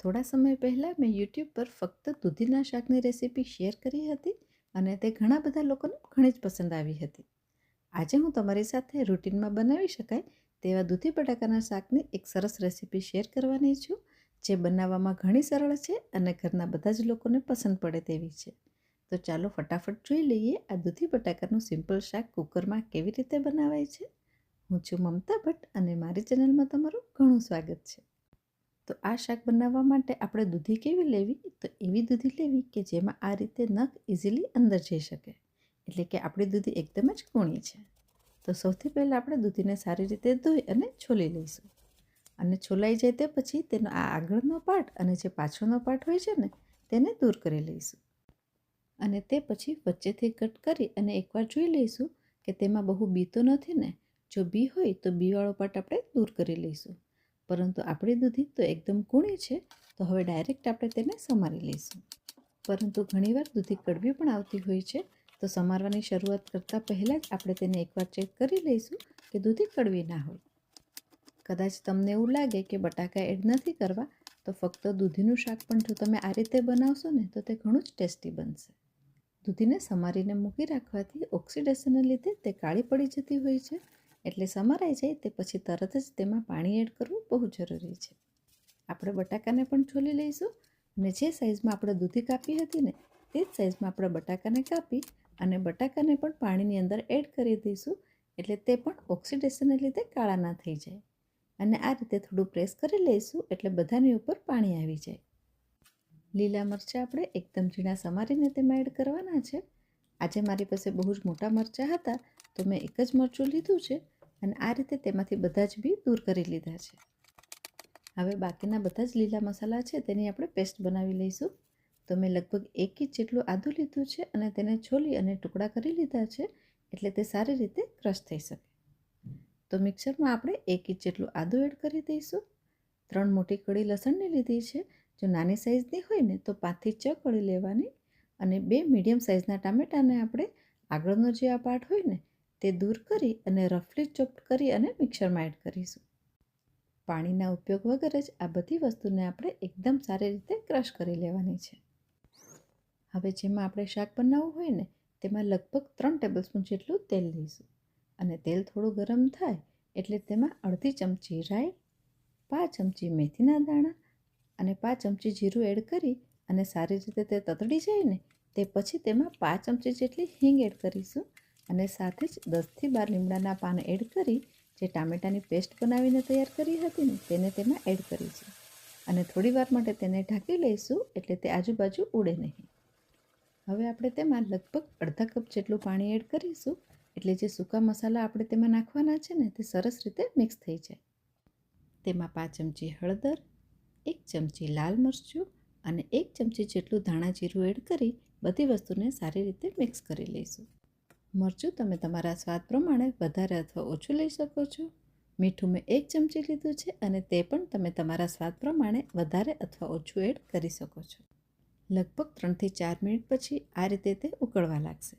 થોડા સમય પહેલાં મેં યુટ્યુબ પર ફક્ત દૂધીના શાકની રેસીપી શેર કરી હતી અને તે ઘણા બધા લોકોને ઘણી જ પસંદ આવી હતી. આજે હું તમારી સાથે રૂટિનમાં બનાવી શકાય તેવા દૂધી બટાકાના શાકની એક સરસ રેસીપી શેર કરવાની છું, જે બનાવવામાં ઘણી સરળ છે અને ઘરના બધા જ લોકોને પસંદ પડે તેવી છે. તો ચાલો ફટાફટ જોઈ લઈએ આ દૂધી બટાકાનું સિમ્પલ શાક કુકરમાં કેવી રીતે બનાવાય છે. હું છું મમતા ભટ્ટ અને મારી ચેનલમાં તમારું ઘણું સ્વાગત છે. તો આ શાક બનાવવા માટે આપણે દૂધી કેવી લેવી? તો એવી દૂધી લેવી કે જેમાં આ રીતે નખ ઇઝીલી અંદર જઈ શકે, એટલે કે આપણી દૂધી એકદમ જ કૂણી છે. તો સૌથી પહેલાં આપણે દૂધીને સારી રીતે ધોઈ અને છોલી લઈશું. અને છોલાઈ જાય તે પછી તેનો આ આગળનો પાર્ટ અને જે પાછળનો પાર્ટ હોય છે ને, તેને દૂર કરી લઈશું. અને તે પછી વચ્ચેથી કટ કરી અને એકવાર જોઈ લઈશું કે તેમાં બહુ બી તો નથી ને. જો બી હોય તો બીવાળો પાર્ટ આપણે દૂર કરી લઈશું. પરંતુ આપણી દૂધી તો એકદમ કૂણી છે, તો હવે ડાયરેક્ટ આપણે તેને સમારી લઈશું. પરંતુ ઘણીવાર દૂધી કડવી પણ આવતી હોય છે, તો સમારવાની શરૂઆત કરતાં પહેલાં જ આપણે તેને એકવાર ચેક કરી લઈશું કે દૂધી કડવી ના હોય. કદાચ તમને એવું લાગે કે બટાકા એડ નથી કરવા, તો ફક્ત દૂધીનું શાક પણ જો તમે આ રીતે બનાવશો ને, તો તે ઘણું જ ટેસ્ટી બનશે. દૂધીને સમારીને મૂકી રાખવાથી ઓક્સિડેશનને લીધે તે કાળી પડી જતી હોય છે, એટલે સમારાઈ જાય તે પછી તરત જ તેમાં પાણી એડ કરવું બહુ જરૂરી છે. આપણે બટાકાને પણ છોલી લઈશું અને જે સાઈઝમાં આપણે દૂધી કાપી હતી ને, તે જ સાઈઝમાં આપણે બટાકાને કાપી અને બટાકાને પણ પાણીની અંદર એડ કરી દઈશું, એટલે તે પણ ઓક્સિડેશનને લીધે કાળા ના થઈ જાય. અને આ રીતે થોડું પ્રેસ કરી લઈશું એટલે બધાની ઉપર પાણી આવી જાય. લીલા મરચાં આપણે એકદમ ઝીણા સમારીને તેમાં એડ કરવાના છે. આજે મારી પાસે બહુ જ મોટા મરચાં હતા, તો મેં એક જ મરચું લીધું છે અને આ રીતે તેમાંથી બધા જ બી દૂર કરી લીધા છે. હવે બાકીના બધા જ લીલા મસાલા છે તેની આપણે પેસ્ટ બનાવી લઈશું. તો મેં લગભગ 1 ઇંચ જેટલું આદું લીધું છે અને તેને છોલી અને ટુકડા કરી લીધા છે, એટલે તે સારી રીતે ક્રશ થઈ શકે. તો મિક્સરમાં આપણે 1 ઇંચ જેટલું આદું એડ કરી દઈશું. 3 મોટી કળી લસણની લીધી છે. જો નાની સાઈઝની હોય ને તો 5 થી 6 કળી લેવાની. અને 2 મીડિયમ સાઈઝના ટામેટાને આપણે આગળનો જે આ પાર્ટ હોય ને, તે દૂર કરી અને રફલી ચોપ્ડ કરી અને મિક્સરમાં એડ કરીશું. પાણીના ઉપયોગ વગર જ આ બધી વસ્તુને આપણે એકદમ સારી રીતે ક્રશ કરી લેવાની છે. હવે જેમાં આપણે શાક બનાવવું હોય ને, તેમાં લગભગ 3 ટેબલસ્પૂન જેટલું તેલ લઈશું. અને તેલ થોડું ગરમ થાય એટલે તેમાં અડધી ચમચી રાઈ, 5 ચમચી મેથીના દાણા અને 5 ચમચી જીરું એડ કરી અને સારી રીતે તે તતડી જાય ને, તે પછી તેમાં 5 ચમચી જેટલી હિંગ એડ કરીશું અને સાથે જ 10 થી 12 લીમડાના પાન એડ કરી જે ટામેટાની પેસ્ટ બનાવીને તૈયાર કરી હતી ને, તેને તેમાં એડ કરીશું અને થોડી વાર માટે તેને ઢાંકી લઈશું, એટલે તે આજુબાજુ ઉડે નહીં. હવે આપણે તેમાં લગભગ અડધા કપ જેટલું પાણી એડ કરીશું, એટલે જે સૂકા મસાલા આપણે તેમાં નાખવાના છે ને, તે સરસ રીતે મિક્સ થઈ જાય. તેમાં 5 ચમચી હળદર, 1 ચમચી લાલ મરચું અને 1 ચમચી જેટલું ધાણા જીરું એડ કરી બધી વસ્તુને સારી રીતે મિક્સ કરી લઈશું. મરચું તમે તમારા સ્વાદ પ્રમાણે વધારે અથવા ઓછું લઈ શકો છો. મીઠું મેં 1 ચમચી લીધું છે અને તે પણ તમે તમારા સ્વાદ પ્રમાણે વધારે અથવા ઓછું એડ કરી શકો છો. લગભગ 3 થી 4 મિનિટ પછી આ રીતે તે ઉકળવા લાગશે.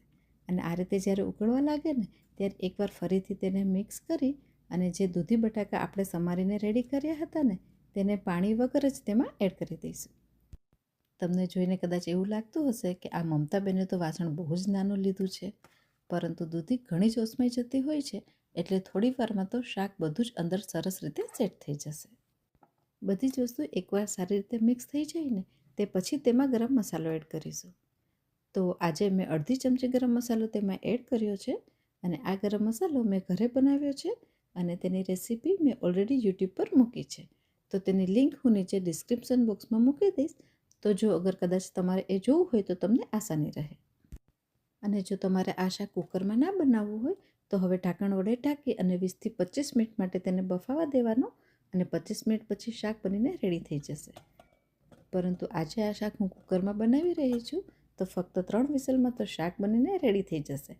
અને આ રીતે જ્યારે ઉકળવા લાગે ને, ત્યારે એકવાર ફરીથી તેને મિક્સ કરી અને જે દૂધી બટાકા આપણે સમારીને રેડી કર્યા હતા ને, તેને પાણી વગર જ તેમાં એડ કરી દઈશું. તમને જોઈને કદાચ એવું લાગતું હશે કે આ મમતાબેને તો વાસણ બહુ જ નાનું લીધું છે, પરંતુ દૂધી ઘણી જ ઓસમાઈ જતી હોય છે, એટલે થોડી વારમાં તો શાક બધું જ અંદર સરસ રીતે સેટ થઈ જશે. બધી જ વસ્તુ એકવાર સારી રીતે મિક્સ થઈ જાય ને, તે પછી તેમાં ગરમ મસાલો એડ કરીશું. તો આજે મેં અડધી ચમચી ગરમ મસાલો તેમાં એડ કર્યો છે અને આ ગરમ મસાલો મેં ઘરે બનાવ્યો છે અને તેની રેસીપી મેં ઓલરેડી યુટ્યુબ પર મૂકી છે. તો તેની લિંક હું નીચે ડિસ્ક્રિપ્શન બોક્સમાં મૂકી દઈશ, તો જો અગર કદાચ તમારે એ જોવું હોય તો તમને આસાની રહે. અને જો તમારે આ શાક કુકરમાં ના બનાવવું હોય, તો હવે ઢાંકણ વડે ઢાંકી અને 20 થી 25 મિનિટ માટે તેને બફાવા દેવાનું અને 25 મિનિટ પછી શાક બનીને રેડી થઈ જશે. પરંતુ આજે આ શાક હું કુકરમાં બનાવી રહી છું, તો ફક્ત 3 વિસલમાં તો શાક બનીને રેડી થઈ જશે,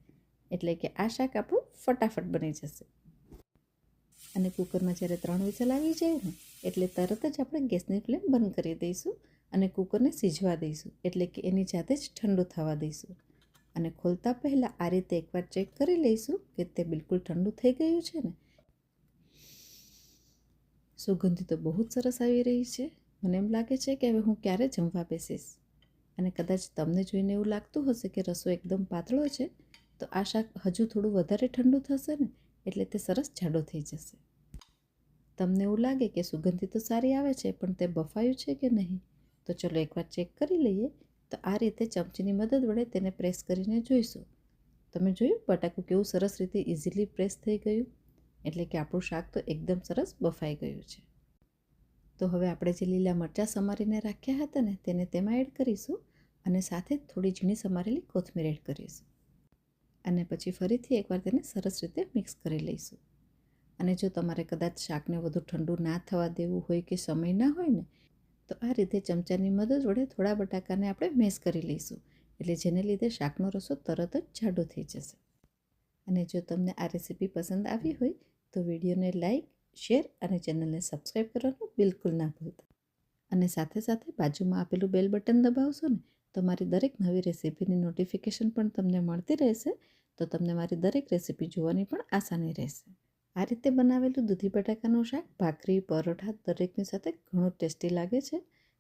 એટલે કે આ શાક આપણું ફટાફટ બની જશે. અને કુકરમાં જ્યારે 3 વિસલ આવી જાય ને, એટલે તરત જ આપણે ગેસની ફ્લેમ બંધ કરી દઈશું અને કુકરને સિજવા દઈશું, એટલે કે એની જાતે જ ઠંડુ થવા દઈશું. અને ખોલતા પહેલાં આ રીતે એકવાર ચેક કરી લઈશું કે તે બિલકુલ ઠંડુ થઈ ગયું છે ને. સુગંધ તો બહુ જ સરસ આવી રહી છે. મને એમ લાગે છે કે હવે હું ક્યારે જમવા બેસીશ. અને કદાચ તમને જોઈને એવું લાગતું હશે કે રસો એકદમ પાતળો છે, તો આ શાક હજુ થોડું વધારે ઠંડુ થશે ને એટલે તે સરસ જાડો થઈ જશે. તમને એવું લાગે કે સુગંધી તો સારી આવે છે, પણ તે બફાયું છે કે નહીં, તો ચલો એકવાર ચેક કરી લઈએ. તો આ રીતે ચમચીની મદદ વડે તેને પ્રેસ કરીને જોઈશું. તમે જોયું બટાકું કેવું સરસ રીતે ઇઝીલી પ્રેસ થઈ ગયું, એટલે કે આપણું શાક તો એકદમ સરસ બફાઈ ગયું છે. તો હવે આપણે જે લીલા મરચાં સમારીને રાખ્યા હતા ને તેને તેમાં એડ કરીશું, અને સાથે થોડી ઝીણી સમારેલી કોથમીર એડ કરીશું. અને પછી ફરીથી એકવાર તેને સરસ રીતે મિક્સ કરી લઈશું. અને જો તમારે કદાચ શાકને વધુ ઠંડુ ના થવા દેવું હોય કે સમય ના હોય ને, તો આ રીતે ચમચાની મદદ વડે થોડા બટાકાને આપણે મેશ કરી લઈશું, એટલે જેને લીધે શાકનો રસો તરત જ જાડો થઈ જશે. અને જો તમને આ રેસીપી પસંદ આવી હોય તો વિડીયોને લાઈક, શેર અને ચેનલને સબસ્ક્રાઈબ કરવાનું બિલકુલ ના ભૂલતા. અને સાથે સાથે બાજુમાં આપેલું બેલ બટન દબાવશો ને તો મારી દરેક નવી રેસીપીની નોટિફિકેશન પણ તમને મળતી રહેશે, તો તમને મારી દરેક રેસીપી જોવાની પણ આસાની રહેશે. આ રીતે બનાવેલું દૂધી બટાકાનું શાક ભાખરી, પરોઠા દરેકની સાથે ઘણું ટેસ્ટી લાગે છે.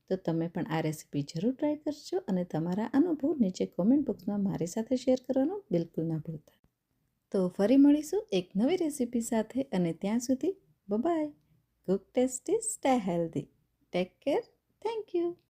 તો તમે પણ આ રેસીપી જરૂર ટ્રાય કરજો, અને તમારા અનુભવ નીચે કોમેન્ટ બોક્સમાં મારી સાથે શેર કરવાનું બિલકુલ ના ભૂલતા. તો ફરી મળીશું એક નવી રેસીપી સાથે, અને ત્યાં સુધી bye. Cook tasty, stay healthy. Take care. Thank you.